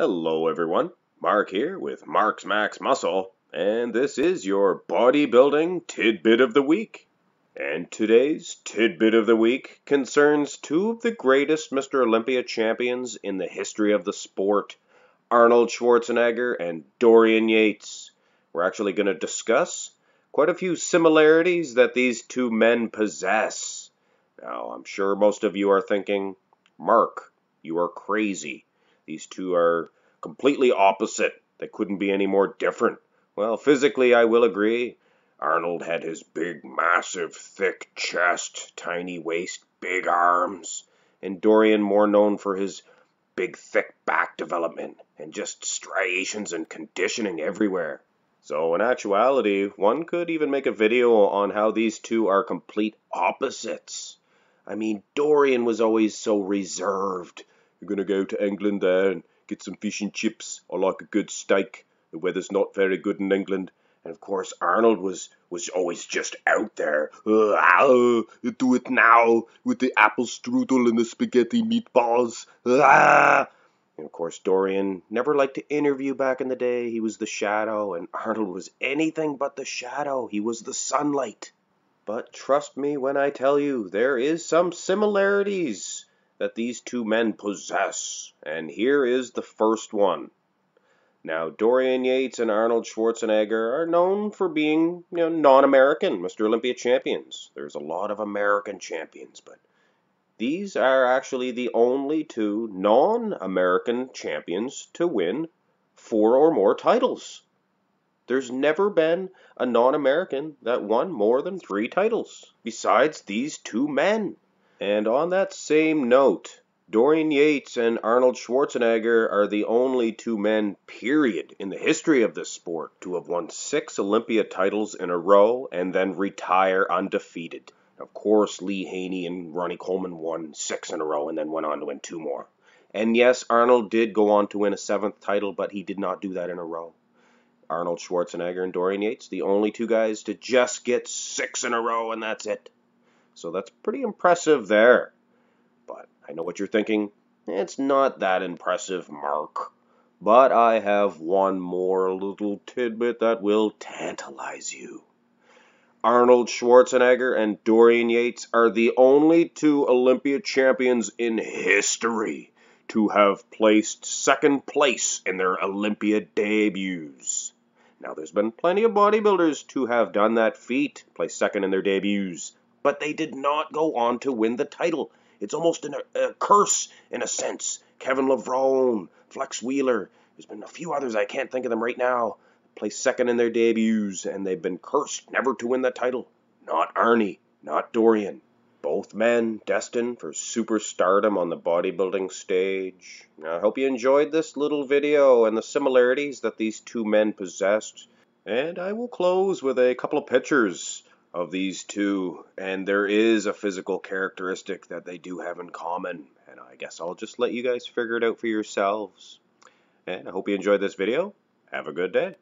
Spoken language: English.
Hello everyone, Mark here with Mark's Max Muscle, and this is your Bodybuilding Tidbit of the Week. And today's Tidbit of the Week concerns two of the greatest Mr. Olympia champions in the history of the sport, Arnold Schwarzenegger and Dorian Yates. We're actually going to discuss quite a few similarities that these two men possess. Now, I'm sure most of you are thinking, Mark, you are crazy. These two are completely opposite. They couldn't be any more different. Well, physically, I will agree. Arnold had his big, massive, thick chest, tiny waist, big arms, and Dorian more known for his big, thick back development and just striations and conditioning everywhere. So in actuality, one could even make a video on how these two are complete opposites. I mean, Dorian was always so reserved. You're going to go to England there and get some fish and chips. I like a good steak. The weather's not very good in England. And of course, Arnold was always just out there. Do it now with the apple strudel and the spaghetti meatballs. And of course, Dorian never liked to interview back in the day. He was the shadow, and Arnold was anything but the shadow. He was the sunlight. But trust me when I tell you, there is some similarities that these two men possess, and here is the first one. Now, Dorian Yates and Arnold Schwarzenegger are known for being, non-American Mr. Olympia champions. There's a lot of American champions, but these are actually the only two non-American champions to win 4 or more titles. There's never been a non-American that won more than 3 titles, besides these two men. And on that same note, Dorian Yates and Arnold Schwarzenegger are the only two men, period, in the history of this sport to have won 6 Olympia titles in a row and then retire undefeated. Of course, Lee Haney and Ronnie Coleman won 6 in a row and then went on to win 2 more. And yes, Arnold did go on to win a 7th title, but he did not do that in a row. Arnold Schwarzenegger and Dorian Yates, the only two guys to just get 6 in a row, and that's it. So that's pretty impressive there. But I know what you're thinking. It's not that impressive, Mark. But I have one more little tidbit that will tantalize you. Arnold Schwarzenegger and Dorian Yates are the only 2 Olympia champions in history to have placed 2nd place in their Olympia debuts. Now, there's been plenty of bodybuilders to have done that feat, place 2nd in their debuts, but they did not go on to win the title. It's almost a curse, in a sense. Kevin Levrone, Flex Wheeler, there's been a few others, I can't think of them right now, placed 2nd in their debuts, and they've been cursed never to win the title. Not Arnie, not Dorian. Both men destined for superstardom on the bodybuilding stage. I hope you enjoyed this little video and the similarities that these two men possessed. And I will close with a couple of pictures of these two. And there is a physical characteristic that they do have in common. And I guess I'll just let you guys figure it out for yourselves. And I hope you enjoyed this video. Have a good day.